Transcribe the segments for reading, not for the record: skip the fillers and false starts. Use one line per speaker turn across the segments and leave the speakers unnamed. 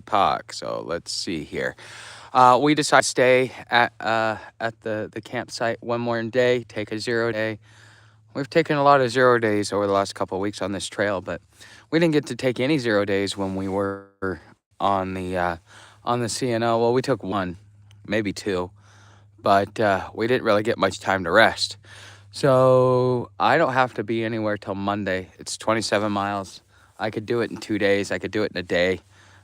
Puck. So let's see here. We decided to stay at the campsite one more day, take a 0 day. We've taken a lot of 0 days over the last couple of weeks on this trail, but we didn't get to take any 0 days when we were on the CNO. Well, we took one, maybe two, but we didn't really get much time to rest. So I don't have to be anywhere till Monday. It's 27 miles. I could do it in 2 days. I could do it in a day.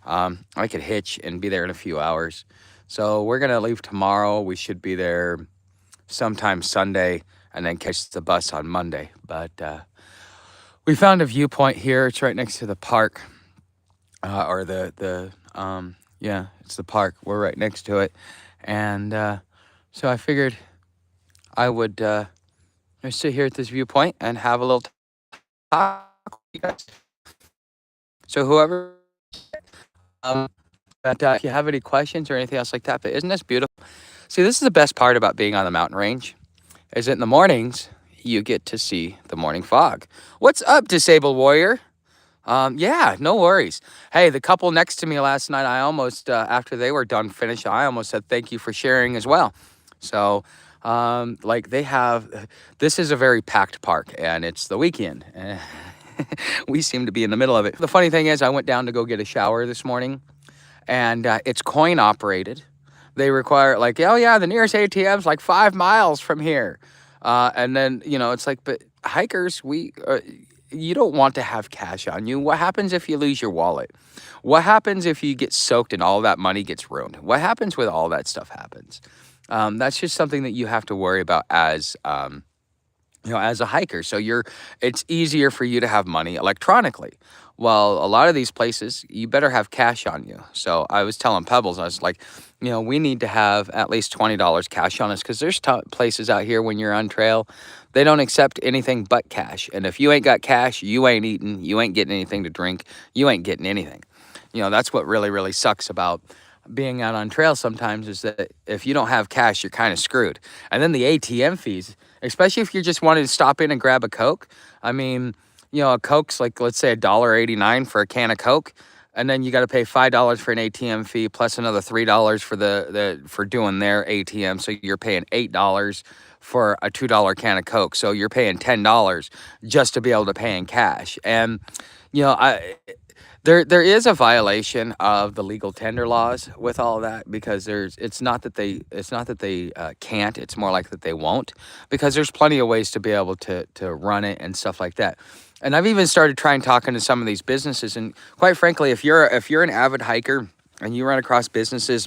I could hitch and be there in a few hours. So we're gonna leave tomorrow. We should be there sometime Sunday and then catch the bus on Monday. But we found a viewpoint here. It's right next to the park, or yeah, it's the park. We're right next to it, and so I figured I would just sit here at this viewpoint and have a little talk with you guys. So whoever, um, but if you have any questions or anything else like that, but isn't this beautiful? See, this is the best part about being on the mountain range, is that in the mornings you get to see the morning fog. What's up, disabled warrior? Yeah, no worries. Hey, the couple next to me last night, I almost, after they were done finished, I almost said thank you for sharing as well. So, like this is a very packed park and it's the weekend. We seem to be in the middle of it. The funny thing is I went down to go get a shower this morning and it's coin operated. They require like, oh yeah, the nearest ATM's like 5 miles from here. And then, it's like, but hikers, you don't want to have cash on you. What happens if you lose your wallet? What happens if you get soaked and all that money gets ruined? What happens when all that stuff happens? That's just something that you have to worry about as as a hiker. So it's easier for you to have money electronically. Well, a lot of these places, you better have cash on you. So I was telling Pebbles, I was like, we need to have at least $20 cash on us because there's places out here when you're on trail, they don't accept anything but cash. And if you ain't got cash, you ain't eating, you ain't getting anything to drink, you ain't getting anything. That's what really, really sucks about being out on trail sometimes, is that if you don't have cash, you're kind of screwed. And then the ATM fees, especially if you're just wanting to stop in and grab a Coke. I mean, a Coke's like, let's say $1.89 for a can of Coke. And then you got to pay $5 for an ATM fee plus another $3 for doing their ATM. So you're paying $8 for a $2 can of Coke. So you're paying $10 just to be able to pay in cash. And, there is a violation of the legal tender laws with all of that, because it's not that they can't, it's more like that they won't, because there's plenty of ways to be able to run it and stuff like that. And I've even started talking to some of these businesses, and quite frankly, if you're an avid hiker and you run across businesses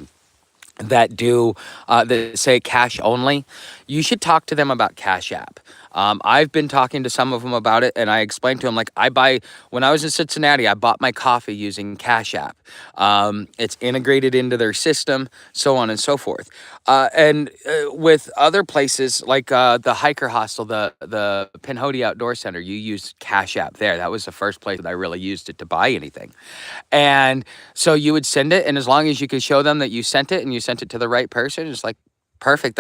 that do that say cash only, you should talk to them about Cash App. I've been talking to some of them about it, and I explained to them, like, when I was in Cincinnati, I bought my coffee using Cash App. It's integrated into their system, so on and so forth. And with other places like the Hiker Hostel, the Pinhoti Outdoor Center, you use Cash App there. That was the first place that I really used it to buy anything. And so you would send it, and as long as you could show them that you sent it and you sent it to the right person, it's like, perfect.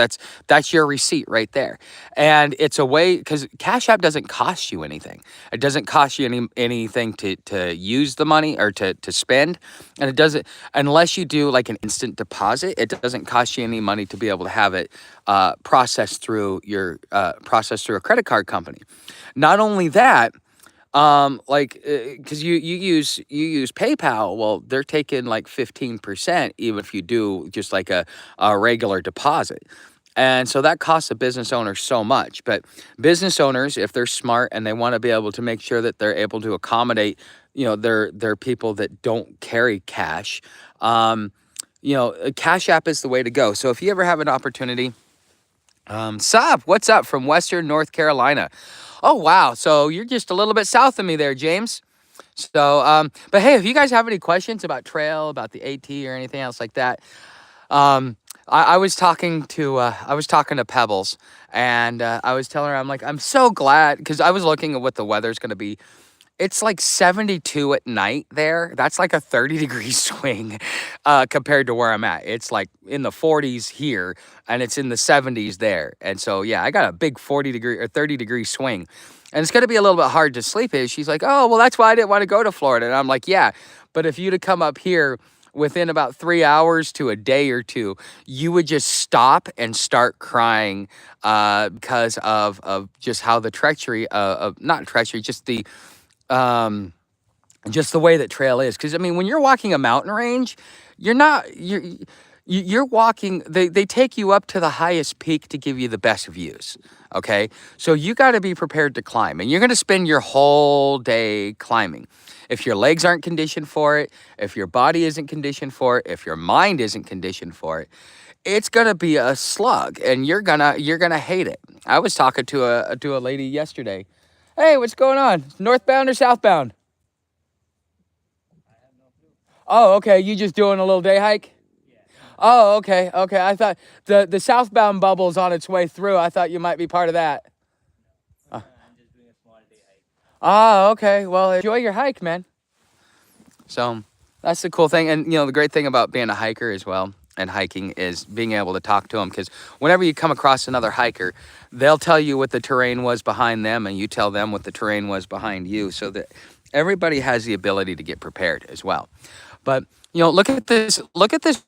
That's your receipt right there. And it's a way, because Cash App doesn't cost you anything. It doesn't cost you anything to use the money or to spend. And it doesn't, unless you do like an instant deposit, it doesn't cost you any money to be able to have it processed through a credit card company. Not only that, because you use PayPal, well, they're taking like 15%, even if you do just like a regular deposit. And so that costs a business owner so much. But business owners, if they're smart and they want to be able to make sure that they're able to accommodate, their people that don't carry cash, Cash App is the way to go. So if you ever have an opportunity, Sup, what's up from Western North Carolina? Oh, wow. So you're just a little bit south of me there, James. So, but hey, if you guys have any questions about trail, about the AT or anything else like that, I was talking to Pebbles, and I was telling her, I'm like, I'm so glad, because I was looking at what the weather's going to be. It's like 72 at night there. That's like a 30-degree swing compared to where I'm at. It's like in the 40s here, and it's in the 70s there. And so, yeah, I got a big 40-degree or 30-degree swing. And it's going to be a little bit hard to sleep here. She's like, oh, well, that's why I didn't want to go to Florida. And I'm like, yeah, but if you'd have come up here within about 3 hours to a day or two, you would just stop and start crying because of just how the treachery of not treachery, um, just the way that trail is. Because I mean, when you're walking a mountain range, you're not you're walking. They take you up to the highest peak to give you the best views. Okay, so you got to be prepared to climb, and you're going to spend your whole day climbing. If your legs aren't conditioned for it, if your body isn't conditioned for it, if your mind isn't conditioned for it, it's gonna be a slug, and you're gonna hate it. I was talking to a lady yesterday. Hey, what's going on? Northbound or southbound? Oh, okay. You just doing a little day hike? Oh, okay, okay. I thought the southbound bubble's on its way through. I thought you might be part of that. Uh, oh, okay. Well, enjoy your hike, man. So that's the cool thing. And, the great thing about being a hiker as well and hiking is being able to talk to them. Because whenever you come across another hiker, they'll tell you what the terrain was behind them, and you tell them what the terrain was behind you, so that everybody has the ability to get prepared as well. But look at this. Look at this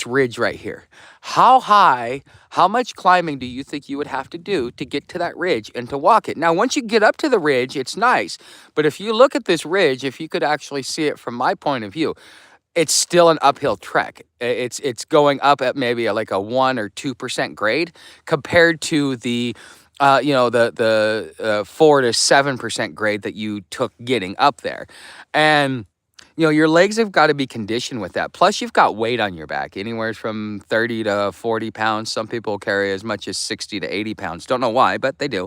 ridge right here. How high? How much climbing do you think you would have to do to get to that ridge and to walk it? Now, once you get up to the ridge, it's nice. But if you look at this ridge, if you could actually see it from my point of view, it's still an uphill trek. It's going up at maybe like a 1 or 2% grade compared to the the 4 to 7% grade that you took getting up there. And your legs have got to be conditioned with that. Plus, you've got weight on your back, anywhere from 30 to 40 pounds. Some people carry as much as 60 to 80 pounds. Don't know why, but they do.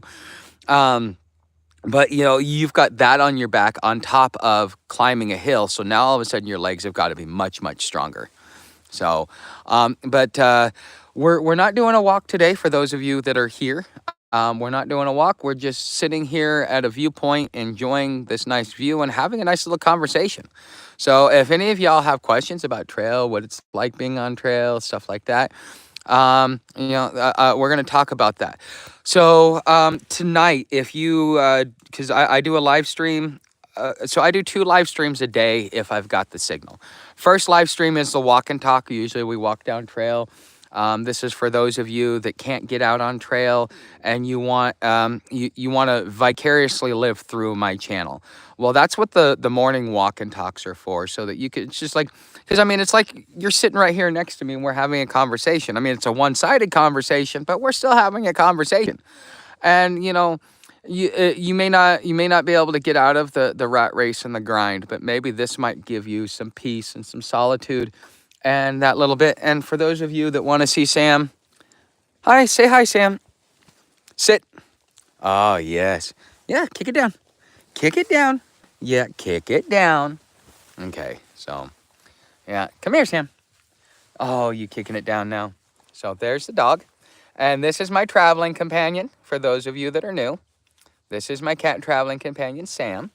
But you've got that on your back on top of climbing a hill. So now all of a sudden your legs have got to be much, much stronger. So, but we're not doing a walk today for those of you that are here. We're not doing a walk. We're just sitting here at a viewpoint, enjoying this nice view and having a nice little conversation. So if any of y'all have questions about trail, what it's like being on trail, stuff like that, we're going to talk about that. So tonight, if you, because I do a live stream, so I do 2 live streams a day if I've got the signal. First live stream is the walk and talk. Usually we walk down trail. This is for those of you that can't get out on trail and you want you want to vicariously live through my channel. Well, that's what the morning walk and talks are for, so that you could, it's just like, because I mean, it's like you're sitting right here next to me and we're having a conversation. I mean, it's a one-sided conversation, but we're still having a conversation. And you may not be able to get out of the rat race and the grind, but maybe this might give you some peace and some solitude and that little bit. And for those of you that want to see Sam, hi, say hi, Sam. Sit. Oh, yes. Yeah, kick it down. Kick it down. Yeah, kick it down. Okay, so, yeah. Come here, Sam. Oh, you kicking it down now. So there's the dog. And this is my traveling companion, for those of you that are new. This is my cat traveling companion, Sam.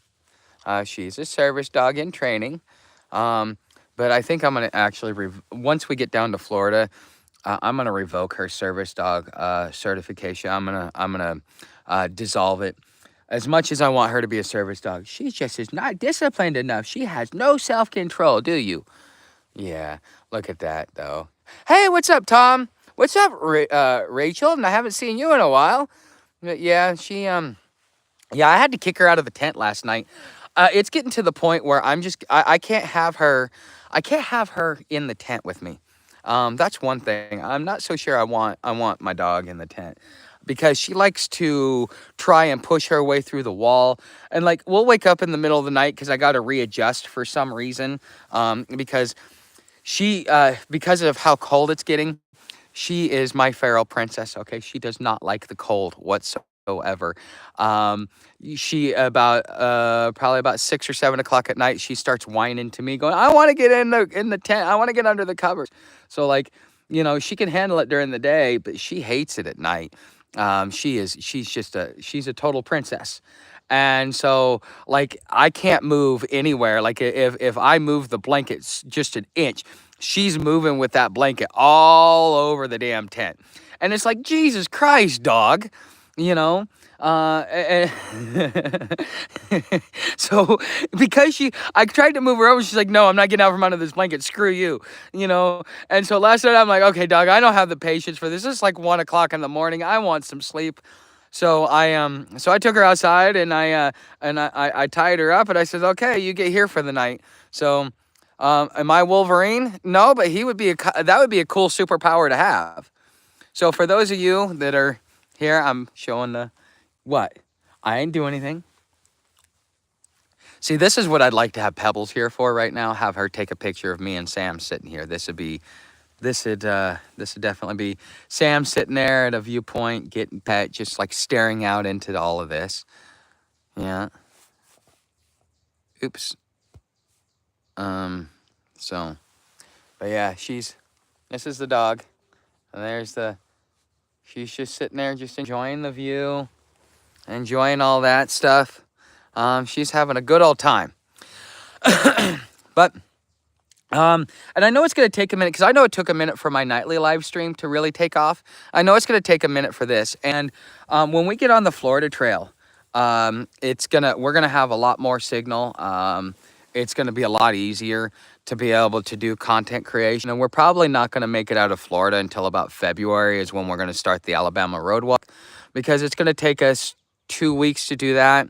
She's a service dog in training. But I think I'm going to actually, once we get down to Florida, I'm going to revoke her service dog certification. I'm going to dissolve it. As much as I want her to be a service dog, she just is not disciplined enough. She has no self-control, do you? Yeah, look at that, though. Hey, what's up, Tom? What's up, Rachel? And I haven't seen you in a while. Yeah, yeah, I had to kick her out of the tent last night. It's getting to the point where I can't have her in the tent with me. That's one thing. I'm not so sure I want my dog in the tent, because she likes to try and push her way through the wall. And like, we'll wake up in the middle of the night because I got to readjust for some reason. Because because of how cold it's getting, she is my feral princess. Okay. She does not like the cold whatsoever. She probably about 6 or 7 o'clock at night, she starts whining to me going, I want to get in the tent. I want to get under the covers. So like, she can handle it during the day, but she hates it at night. She's a total princess. And so like, I can't move anywhere. Like if I move the blankets just an inch, she's moving with that blanket all over the damn tent. And it's like, Jesus Christ, dog, And so because I tried to move her over, she's like, no, I'm not getting out from under this blanket. Screw you, you know? And so last night I'm like, okay, dog, I don't have the patience for this. It's like 1 o'clock in the morning. I want some sleep. So I took her outside and I tied her up and I said, okay, you get here for the night. So, am I Wolverine? No, but that would be a cool superpower to have. So for those of you that are here, I'm showing what? I ain't do anything. See, this is what I'd like to have Pebbles here for right now. Have her take a picture of me and Sam sitting here. This would definitely be Sam sitting there at a viewpoint, getting pet, just like staring out into all of this. Yeah. Oops. So, but yeah, this is the dog. And she's just sitting there, just enjoying the view, enjoying all that stuff. She's having a good old time. But, and I know it's going to take a minute, because I know it took a minute for my nightly live stream to really take off. I know it's going to take a minute for this. And when we get on the Florida Trail, we're going to have a lot more signal. It's going to be a lot easier to be able to do content creation. And we're probably not going to make it out of Florida until about February is when we're going to start the Alabama Road Walk, because it's going to take us 2 weeks to do that.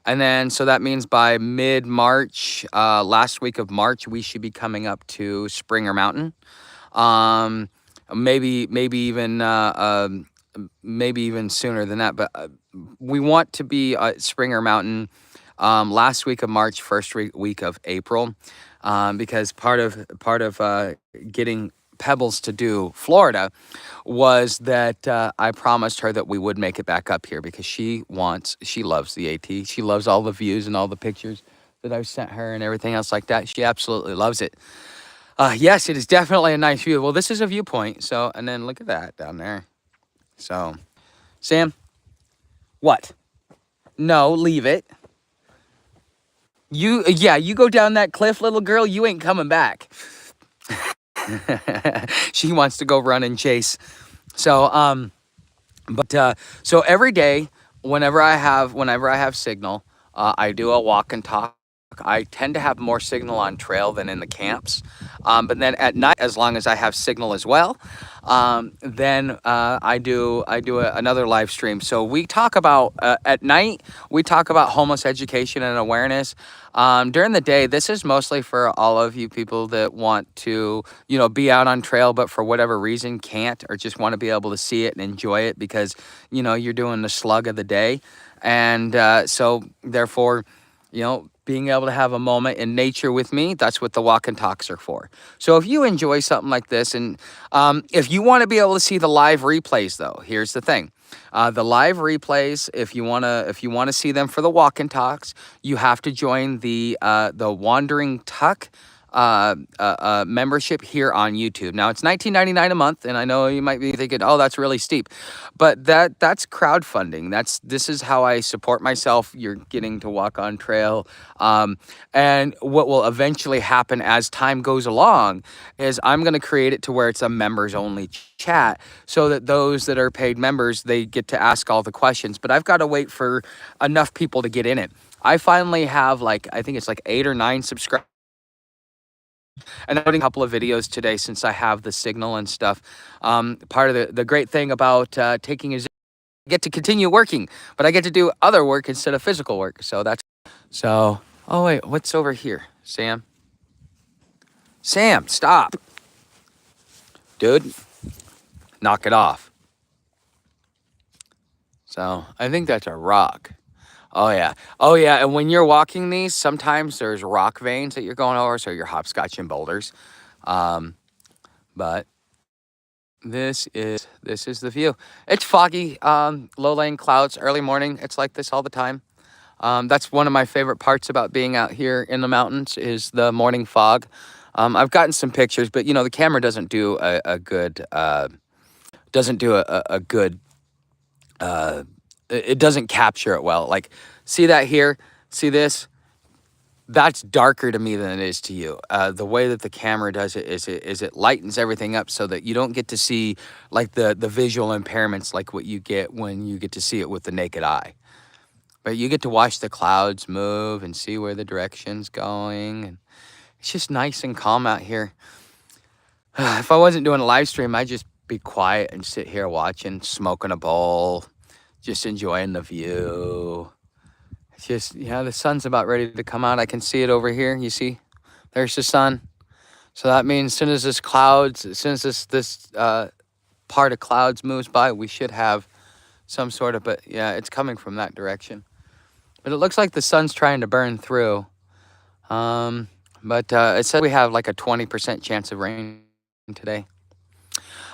And then, so that means by mid-March, last week of March, we should be coming up to Springer Mountain. Maybe even sooner than that. But we want to be at Springer Mountain last week of March, first week of April, because part of getting Pebbles to do Florida was that I promised her that we would make it back up here, because she loves the AT. She loves all the views and all the pictures that I've sent her and everything else like that. She absolutely loves it. Yes, it is definitely a nice view. Well, this is a viewpoint. So, and then look at that down there. So, Sam, what? No, leave it. You go down that cliff, little girl. You ain't coming back. She wants to go run and chase. So, so every day, whenever I have signal, I do a walk and talk. I tend to have more signal on trail than in the camps. But then at night, as long as I have signal as well, then I do another live stream. So we talk about, at night, we talk about homeless education and awareness. During the day, this is mostly for all of you people that want to, be out on trail, but for whatever reason can't, or just want to be able to see it and enjoy it because, you're doing the slug of the day. And so therefore, being able to have a moment in nature with me, that's what the walk and talks are for. So if you enjoy something like this, and if you want to be able to see the live replays, though, here's the thing. The live replays, if you want to see them for the walk and talks, you have to join the Wandering Tuck membership here on YouTube. Now it's $19.99 a month, and I know you might be thinking, oh, that's really steep, but that's crowdfunding. This is how I support myself. You're getting to walk on trail, and what will eventually happen as time goes along is I'm going to create it to where it's a members only chat, so that those that are paid members, they get to ask all the questions. But I've got to wait for enough people to get in it. I finally have I think it's 8 or 9 subscribers. And I'm putting a couple of videos today since I have the signal and stuff. Part of the great thing about taking is I get to continue working, but I get to do other work instead of physical work. So, oh wait, what's over here? Sam, stop. Dude, knock it off. So I think that's a rock. Oh yeah. And when you're walking these, sometimes there's rock veins that you're going over, so you're hopscotching boulders. But this is the view. It's foggy, low-lying clouds, early morning. It's like this all the time. That's one of my favorite parts about being out here in the mountains is the morning fog. I've gotten some pictures, but the camera doesn't do a good it doesn't capture it well. Like, see that here? See this? that's darker to me than it is to you. The way that the camera does it is it lightens everything up so that you don't get to see like the visual impairments like what you get when you get to see it with the naked eye. But you get to watch the clouds move and see where the direction's going. And it's just nice and calm out here. If I wasn't doing a live stream, I'd just be quiet and sit here watching, smoking a bowl, just enjoying the view. It's just, the sun's about ready to come out. I can see it over here. You see, there's the sun. So that means as soon as this part of clouds moves by, we should have some sort of, but yeah, it's coming from that direction. But it looks like the sun's trying to burn through. But it said we have like a 20% chance of rain today.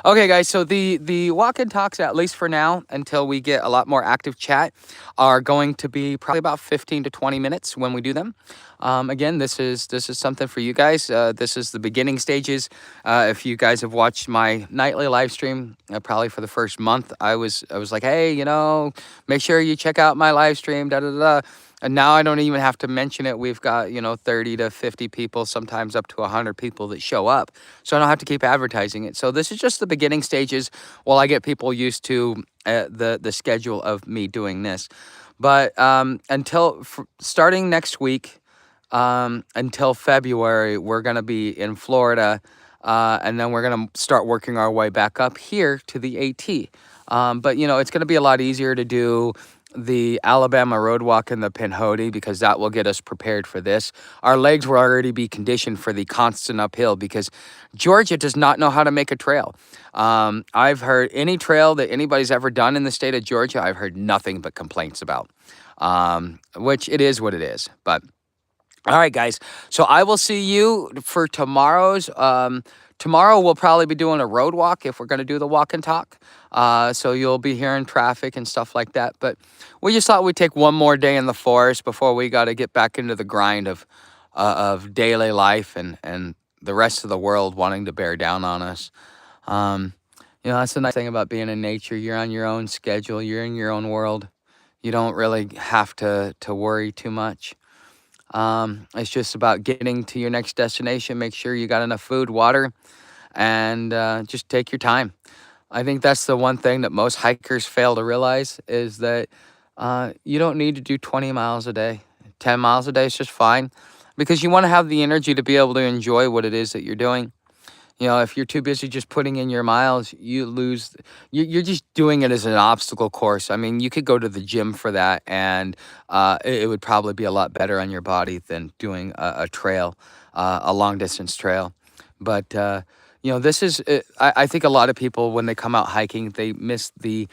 Okay, guys, so the walk and talks, at least for now, until we get a lot more active chat, are going to be probably about 15 to 20 minutes when we do them. Again, this is something for you guys. This is the beginning stages. If you guys have watched my nightly live stream, probably for the first month, I was like, hey, make sure you check out my live stream, da da da. And now I don't even have to mention it. We've got, 30 to 50 people, sometimes up to 100 people that show up. So I don't have to keep advertising it. So this is just the beginning stages while I get people used to the schedule of me doing this. But starting next week until February, we're going to be in Florida. And then we're going to start working our way back up here to the AT. But, it's going to be a lot easier to do the Alabama road walk and the Pinhoti because that will get us prepared for this. Our legs will already be conditioned for the constant uphill because Georgia does not know how to make a trail. I've heard any trail that anybody's ever done in the state of Georgia, I've heard nothing but complaints about, which it is what it is. But all right, guys. So I will see you for tomorrow's. Tomorrow we'll probably be doing a road walk if we're going to do the walk and talk. So you'll be hearing traffic and stuff like that. But we just thought we'd take one more day in the forest before we got to get back into the grind of daily life and the rest of the world wanting to bear down on us. That's the nice thing about being in nature. You're on your own schedule. You're in your own world. You don't really have to worry too much. It's just about getting to your next destination. Make sure you got enough food, water, and just take your time. I think that's the one thing that most hikers fail to realize is that you don't need to do 20 miles a day. 10 miles a day is just fine because you want to have the energy to be able to enjoy what it is that you're doing. If you're too busy just putting in your miles, you're just doing it as an obstacle course. I mean, you could go to the gym for that and it would probably be a lot better on your body than doing a trail, a long distance trail. But, this is, I think a lot of people, when they come out hiking, they miss the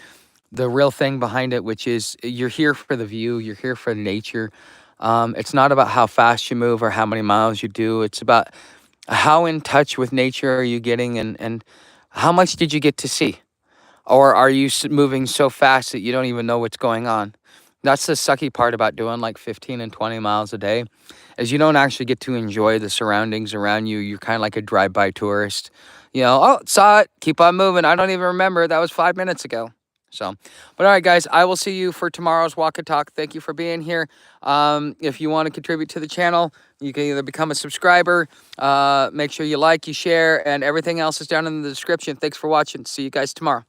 real thing behind it, which is you're here for the view. You're here for nature. It's not about how fast you move or how many miles you do. It's about how in touch with nature are you getting and how much did you get to see? Or are you moving so fast that you don't even know what's going on? That's the sucky part about doing like 15 and 20 miles a day is you don't actually get to enjoy the surroundings around you. You're kind of like a drive-by tourist. Saw it, keep on moving. I don't even remember. That was 5 minutes ago. So, but all right, guys, I will see you for tomorrow's walk and talk. Thank you for being here. If you want to contribute to the channel, you can either become a subscriber, make sure you like, you share, and everything else is down in the description. Thanks for watching. See you guys tomorrow.